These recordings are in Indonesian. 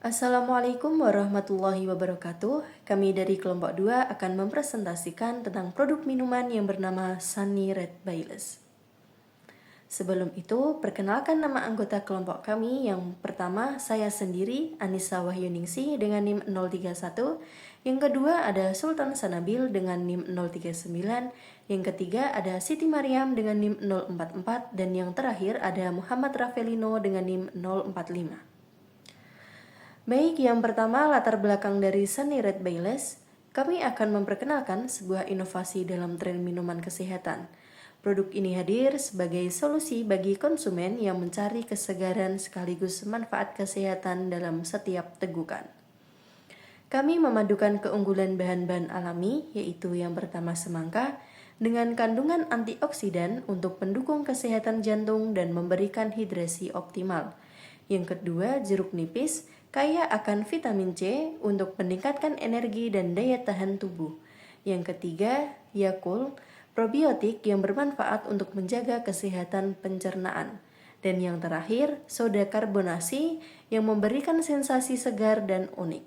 Assalamualaikum warahmatullahi wabarakatuh. Kami dari kelompok 2 akan mempresentasikan tentang produk minuman yang bernama Sunny Red Baileys. Sebelum itu, perkenalkan nama anggota kelompok kami. Yang pertama, saya sendiri, Anissa Wahyuningsih dengan NIM 031. Yang kedua ada Sultan Sanabil dengan NIM 039. Yang ketiga ada Siti Mariam dengan NIM 044. Dan yang terakhir ada Muhammad Rafelino dengan NIM 045. Baik, yang pertama latar belakang dari Sunny Red Baileys. Kami akan memperkenalkan sebuah inovasi dalam tren minuman kesehatan. Produk ini hadir sebagai solusi bagi konsumen yang mencari kesegaran sekaligus manfaat kesehatan dalam setiap tegukan. Kami memadukan keunggulan bahan-bahan alami, yaitu yang pertama semangka, dengan kandungan antioksidan untuk pendukung kesehatan jantung dan memberikan hidrasi optimal. Yang kedua, jeruk nipis, kaya akan vitamin C untuk meningkatkan energi dan daya tahan tubuh. Yang ketiga, Yakult, probiotik yang bermanfaat untuk menjaga kesehatan pencernaan. Dan yang terakhir, soda karbonasi yang memberikan sensasi segar dan unik.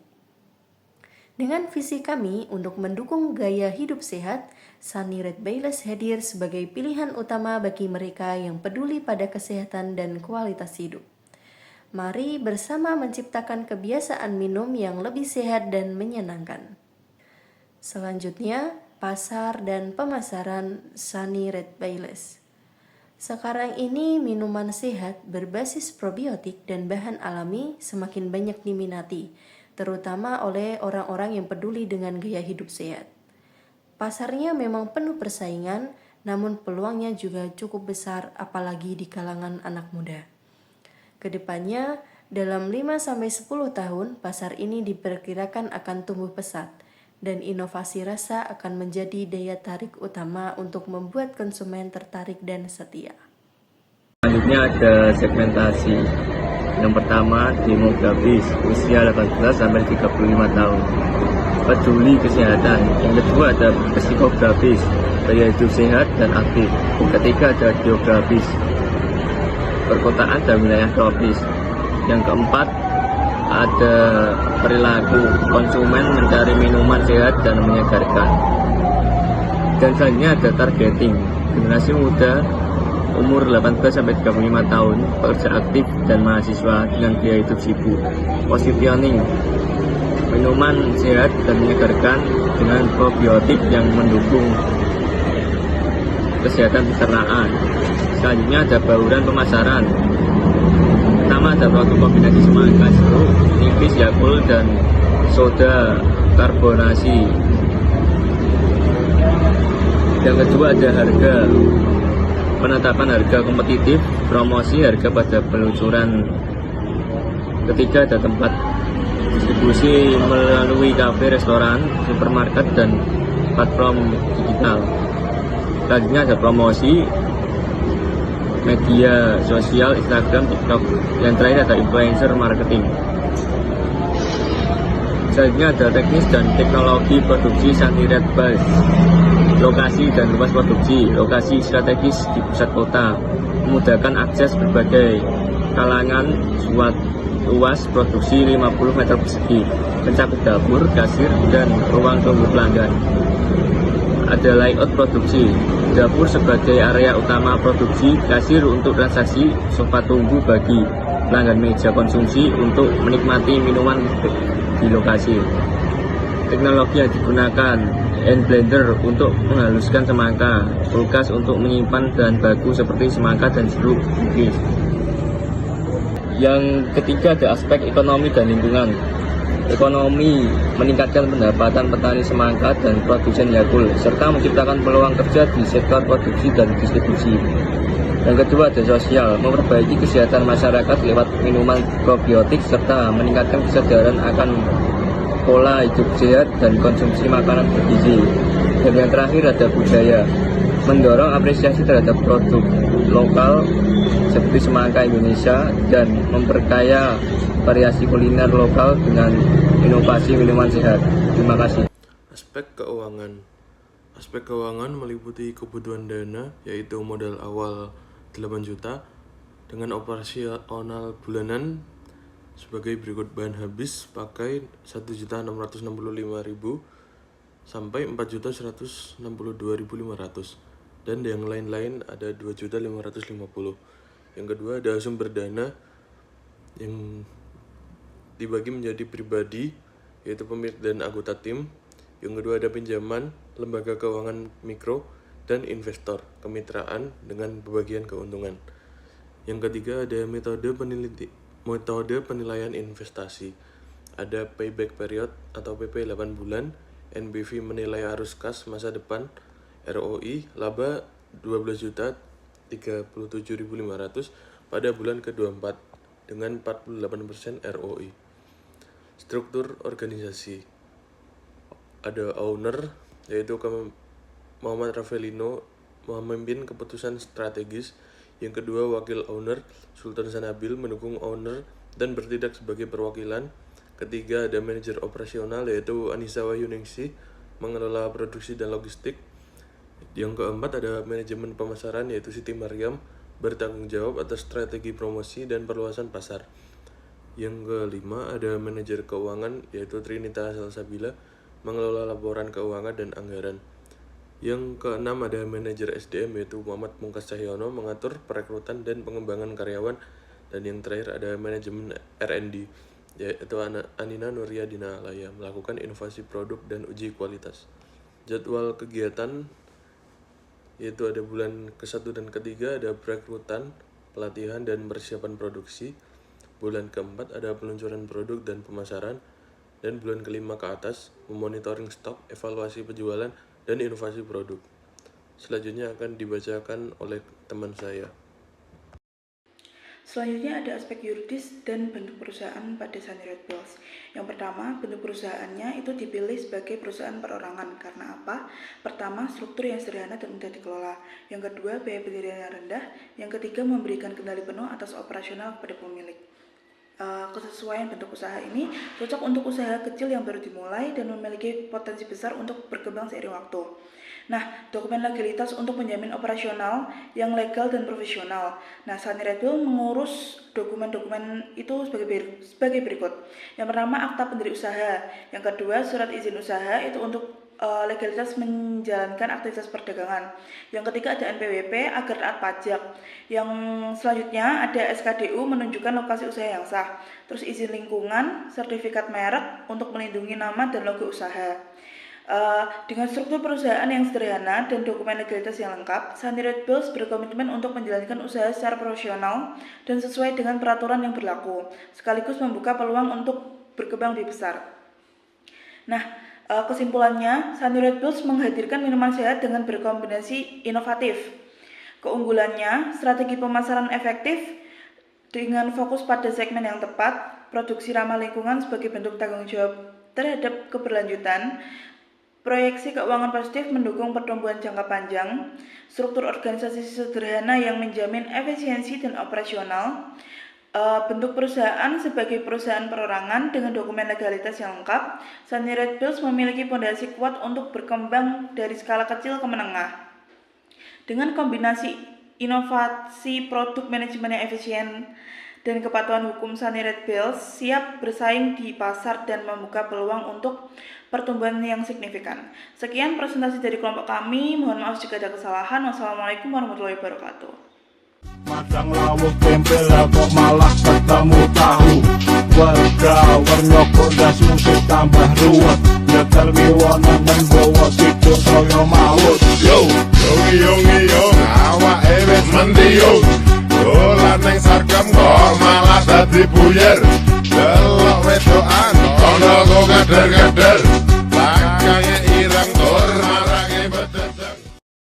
Dengan visi kami untuk mendukung gaya hidup sehat, Sunny Red Baileys hadir sebagai pilihan utama bagi mereka yang peduli pada kesehatan dan kualitas hidup. Mari bersama menciptakan kebiasaan minum yang lebih sehat dan menyenangkan. Selanjutnya, pasar dan pemasaran Sunny Red Baileys. Sekarang ini minuman sehat berbasis probiotik dan bahan alami semakin banyak diminati, terutama oleh orang-orang yang peduli dengan gaya hidup sehat. Pasarnya memang penuh persaingan, namun peluangnya juga cukup besar apalagi di kalangan anak muda. Kedepannya, dalam 5-10 tahun, pasar ini diperkirakan akan tumbuh pesat, dan inovasi rasa akan menjadi daya tarik utama untuk membuat konsumen tertarik dan setia. Selanjutnya ada segmentasi. Yang pertama, demografis, usia 18-35 tahun. Peduli kesehatan. Yang kedua ada psikografis, gaya hidup sehat dan aktif. Ketiga ada geografis, perkotaan dan wilayah tropis. Yang keempat ada perilaku konsumen mencari minuman sehat dan menyegarkan. Dan selanjutnya ada targeting, generasi muda umur 18-35 tahun, pekerja aktif dan mahasiswa dengan gaya hidup sibuk. Positioning, minuman sehat dan menyegarkan dengan probiotik yang mendukung kesehatan pencernaan. Selanjutnya ada bauran pemasaran. Pertama ada produk kombinasi semangka, jeruk nipis, Yakult dan soda karbonasi. Yang kedua ada harga, penetapan harga kompetitif, promosi harga pada peluncuran. Ketiga ada tempat distribusi melalui kafe, restoran, supermarket dan platform digital. Selanjutnya ada promosi media sosial, Instagram, TikTok. Yang terakhir ada influencer marketing. Selanjutnya ada teknis dan teknologi produksi Sunny Red Baileys. Lokasi dan luas produksi. Lokasi strategis di pusat kota, memudahkan akses berbagai kalangan. Luas produksi 50 meter persegi, mencakup dapur, kasir, dan ruang tunggu pelanggan. Ada layout produksi, dapur sebagai area utama produksi, kasir untuk transaksi, sofa tunggu bagi pelanggan, meja konsumsi untuk menikmati minuman di lokasi. Teknologi yang digunakan, hand blender untuk menghaluskan semangka, kulkas untuk menyimpan bahan baku seperti semangka dan jeruk nipis. Yang ketiga ada aspek ekonomi dan lingkungan. Ekonomi, meningkatkan pendapatan petani semangka dan produsen Yakult, serta menciptakan peluang kerja di sektor produksi dan distribusi. Yang kedua ada sosial, memperbaiki kesehatan masyarakat lewat minuman probiotik serta meningkatkan kesadaran akan pola hidup sehat dan konsumsi makanan bergizi. Dan yang terakhir ada budaya, mendorong apresiasi terhadap produk lokal seperti semangka Indonesia dan memperkaya variasi kuliner lokal dengan inovasi minuman sehat. Terima kasih. Aspek keuangan meliputi kebutuhan dana, yaitu modal awal 8 juta dengan operasional bulanan sebagai berikut: bahan habis pakai 1.665.000 sampai 4.162.500, dan yang lain-lain ada 2.550. Yang kedua ada sumber dana yang dibagi menjadi pribadi, yaitu pemilik dan anggota tim. Yang kedua ada pinjaman, lembaga keuangan mikro, dan investor, kemitraan dengan pembagian keuntungan. Yang ketiga ada metode penilaian investasi. Ada payback period atau PP 8 bulan, NBV menilai arus kas masa depan, ROI laba 12.037.500 pada bulan ke-24 dengan 48% ROI. Struktur organisasi. Ada owner, yaitu Muhammad Ravelino, memimpin keputusan strategis. Yang kedua wakil owner, Sultan Sanabil, mendukung owner dan bertindak sebagai perwakilan. Ketiga ada manajer operasional, yaitu Anissa Wahyuningsi, mengelola produksi dan logistik. Yang keempat ada manajemen pemasaran, yaitu Siti Maryam, bertanggung jawab atas strategi promosi dan perluasan pasar. Yang kelima ada manajer keuangan, yaitu Trinita Salsabila, mengelola laporan keuangan dan anggaran. Yang keenam ada manajer SDM, yaitu Muhammad Mungkas Cahyono, mengatur perekrutan dan pengembangan karyawan. Dan yang terakhir ada manajemen R&D, yaitu Anina Nuryadina Alaya, melakukan inovasi produk dan uji kualitas. Jadwal kegiatan yaitu ada bulan ke-1 dan ke-3 ada perekrutan, pelatihan dan persiapan produksi. Bulan ke-4 ada peluncuran produk dan pemasaran. Dan bulan ke-5 ke atas memonitoring stok, evaluasi penjualan, dan inovasi produk. Selanjutnya akan dibacakan oleh teman saya. Selanjutnya ada aspek yuridis dan bentuk perusahaan pada Sunny Red Bills. Yang pertama, bentuk perusahaannya itu dipilih sebagai perusahaan perorangan. Karena apa? Pertama, struktur yang sederhana dan mudah dikelola. Yang kedua, biaya pendirian yang rendah. Yang ketiga, memberikan kendali penuh atas operasional kepada pemilik. Kesesuaian bentuk usaha ini cocok untuk usaha kecil yang baru dimulai dan memiliki potensi besar untuk berkembang seiring waktu. Nah, dokumen legalitas untuk menjamin operasional yang legal dan profesional. Nah, Sunny Red Bills mengurus dokumen-dokumen itu sebagai berikut. Yang pertama, akta pendiri usaha. Yang kedua, surat izin usaha itu untuk legalitas menjalankan aktivitas perdagangan. Yang ketiga ada NPWP agar taat pajak. Yang selanjutnya ada SKDU menunjukkan lokasi usaha yang sah. Terus izin lingkungan, sertifikat merek untuk melindungi nama dan logo usaha. Dengan struktur perusahaan yang sederhana dan dokumen legalitas yang lengkap, Sunny Red Bills berkomitmen untuk menjalankan usaha secara profesional dan sesuai dengan peraturan yang berlaku, sekaligus membuka peluang untuk berkembang lebih besar. Nah, kesimpulannya, Sunny Red Bills menghadirkan minuman sehat dengan berkombinasi inovatif. Keunggulannya, strategi pemasaran efektif dengan fokus pada segmen yang tepat, produksi ramah lingkungan sebagai bentuk tanggung jawab terhadap keberlanjutan, proyeksi keuangan positif mendukung pertumbuhan jangka panjang, struktur organisasi sederhana yang menjamin efisiensi dan operasional, bentuk perusahaan sebagai perusahaan perorangan dengan dokumen legalitas yang lengkap. Sunny Red Bills memiliki fondasi kuat untuk berkembang dari skala kecil ke menengah. Dengan kombinasi inovasi produk manajemen yang efisien dan kepatuhan hukum, Sunny Red Bills siap bersaing di pasar dan membuka peluang untuk pertumbuhan yang signifikan. Sekian presentasi dari kelompok kami. Mohon maaf jika ada kesalahan. Wassalamualaikum warahmatullahi wabarakatuh. Madang lawuh tempe lah kok malah ketemu tahu. Bergawer nyokok das musik tambah ruwet. Nyetel miwonan membawa sidur kaya maut. Yo, yo, awake wis mendiyung. Dolan ning sarkem kok malah dadi buyer. Delok wedokan kono kok geder-geder.